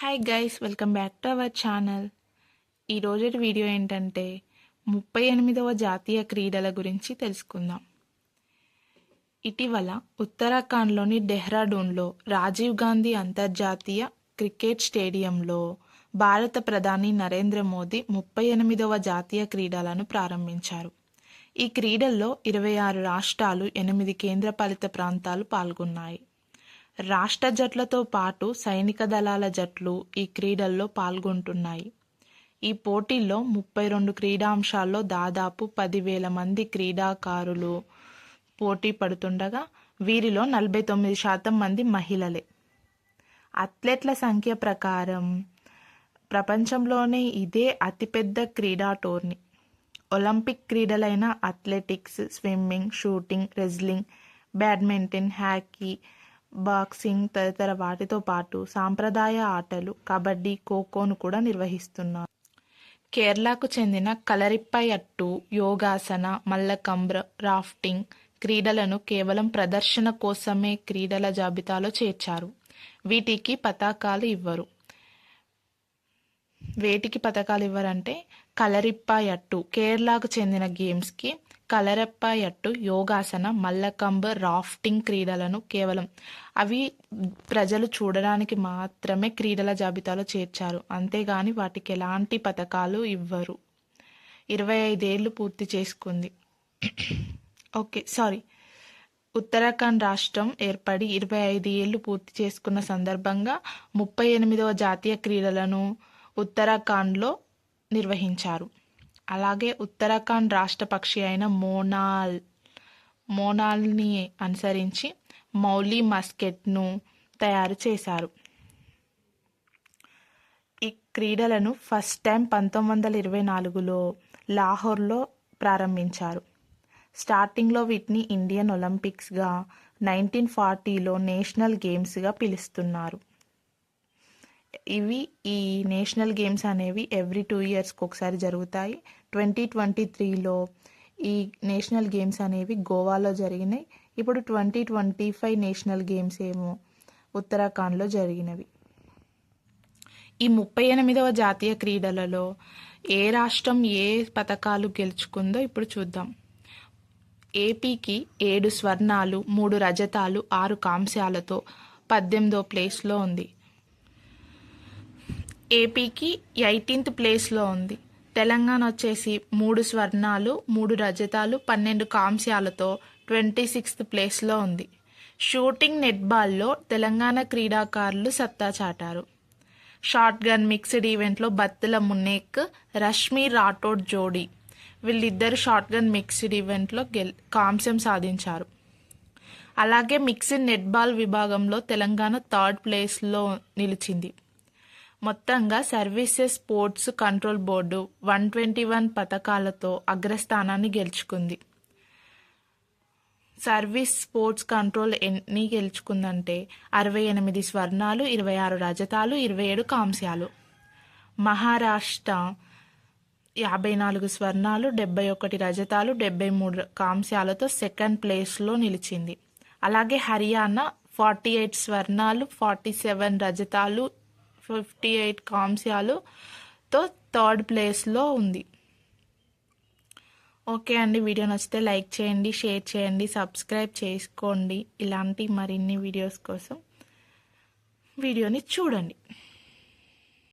Hi guys, welcome back to our channel. ఈరోజు video ఏంటంటే 38వ జాతీయ క్రీడల గురించి తెలుసుకుందాం. ఇటీవల ఉత్తరాఖండ్లోని డెహ్రాడూన్లో రాజీవ్ గాంధీ అంతర్జాతీయ క్రికెట్ స్టేడియంలో భారత ప్రధాని నరేంద్ర మోదీ 38వ జాతీయ క్రీడలను ప్రారంభించారు. ఈ క్రీడల్లో 26 రాష్ట్రాలు, 8 కేంద్రపాలిత ప్రాంతాలు పాల్గొన్నాయి. రాష్ట్ర జట్లతో పాటు సైనిక దళాల జట్లు ఈ క్రీడల్లో పాల్గొంటున్నాయి. ఈ పోటీల్లో 32 క్రీడాంశాల్లో దాదాపు 10,000 మంది క్రీడాకారులు పోటీ పడుతుండగా వీరిలో 49% మంది మహిళలే. అథ్లెట్ల సంఖ్య ప్రకారం ప్రపంచంలోనే ఇదే అతిపెద్ద క్రీడా టోర్నీ. ఒలింపిక్ క్రీడలైన athletics, swimming, shooting, wrestling, badminton, hockey, boxing తదితర వాటితో పాటు సాంప్రదాయ ఆటలు కబడ్డీ, ఖోఖోను కూడా నిర్వహిస్తున్నారు. కేరళకు చెందిన కలరిప్పయట్టు యోగాసన, మల్లకంబ్, రాఫ్టింగ్ క్రీడలను కేవలం ప్రదర్శన కోసమే క్రీడల జాబితాలో చేర్చారు. వీటికి పతాకాలు ఇవ్వరు. ఇవ్వరంటే కలరిప్పయట్టు కేరళకు చెందిన గేమ్స్కి కలరిప్పయట్టు యోగాసన, మల్లకంబ్, రాఫ్టింగ్ క్రీడలను కేవలం అవి ప్రజలు చూడడానికి మాత్రమే క్రీడల జాబితాలో చేర్చారు. అంతేగాని వాటికి ఎలాంటి పథకాలు ఇవ్వరు. 25 ఏళ్ళు పూర్తి చేసుకుంది. ఉత్తరాఖండ్ రాష్ట్రం ఏర్పడి 25 ఏళ్ళు పూర్తి చేసుకున్న సందర్భంగా 38వ జాతీయ క్రీడలను ఉత్తరాఖండ్లో నిర్వహించారు. అలాగే ఉత్తరాఖండ్ రాష్ట్ర పక్షి అయిన మోనాల్ని అనుసరించి మౌలి మస్కెట్ను తయారు చేశారు. ఈ క్రీడలను ఫస్ట్ టైం 1924లో లాహోర్లో ప్రారంభించారు. స్టార్టింగ్లో వీటిని ఇండియన్ ఒలింపిక్స్గా, 1940లో నేషనల్ గేమ్స్గా పిలుస్తున్నారు. ఈ నేషనల్ గేమ్స్ అనేవి ఎవ్రీ 2 ఇయర్స్కి ఒకసారి జరుగుతాయి. 2023లో ఈ నేషనల్ గేమ్స్ అనేవి గోవాలో జరిగినాయి. ఇప్పుడు 2025 నేషనల్ గేమ్స్ ఏమో ఉత్తరాఖండ్లో జరిగినవి. ఈ 38వ జాతీయ క్రీడలలో ఏ రాష్ట్రం ఏ పథకాలు గెలుచుకుందో ఇప్పుడు చూద్దాం. ఏపీకి 7 స్వర్ణాలు, 3 రజతాలు, 6 కాంస్యాలతో 18వ ప్లేస్లో ఉంది. ఏపీకి 18th ప్లేస్లో ఉంది. తెలంగాణ వచ్చేసి 3 స్వర్ణాలు, 3 రజతాలు, 12 కాంస్యాలతో 26th ప్లేస్లో ఉంది. షూటింగ్ నెట్బాల్లో తెలంగాణ క్రీడాకారులు సత్తా చాటారు. షార్ట్ గన్ మిక్స్డ్ ఈవెంట్లో బత్తుల మున్నేక్, రష్మి రాఠోడ్ జోడీ వీళ్ళిద్దరు షార్ట్ గన్ మిక్స్డ్ ఈవెంట్లో కాంస్యం సాధించారు. అలాగే మిక్స్డ్ నెట్బాల్ విభాగంలో తెలంగాణ 3rd ప్లేస్లో నిలిచింది. మొత్తంగా సర్వీసెస్ స్పోర్ట్స్ కంట్రోల్ బోర్డు 121 పథకాలతో అగ్రస్థానాన్ని గెలుచుకుంది. సర్వీస్ స్పోర్ట్స్ కంట్రోల్ ఎన్ని గెలుచుకుందంటే 68 స్వర్ణాలు, 26 రజతాలు, 27 కాంస్యాలు. మహారాష్ట్ర 54 స్వర్ణాలు, 71 రజతాలు, 73 కాంస్యాలతో 2nd ప్లేస్లో నిలిచింది. అలాగే హర్యానా 48 స్వర్ణాలు, 47 రజతాలు, 58 కాంస్యాలుతో 3rd ప్లేస్లో ఉంది. ఓకే అండి, వీడియో నచ్చితే లైక్ చేయండి, షేర్ చేయండి, సబ్స్క్రైబ్ చేసుకోండి. ఇలాంటి మరిన్ని వీడియోస్ కోసం వీడియోని చూడండి.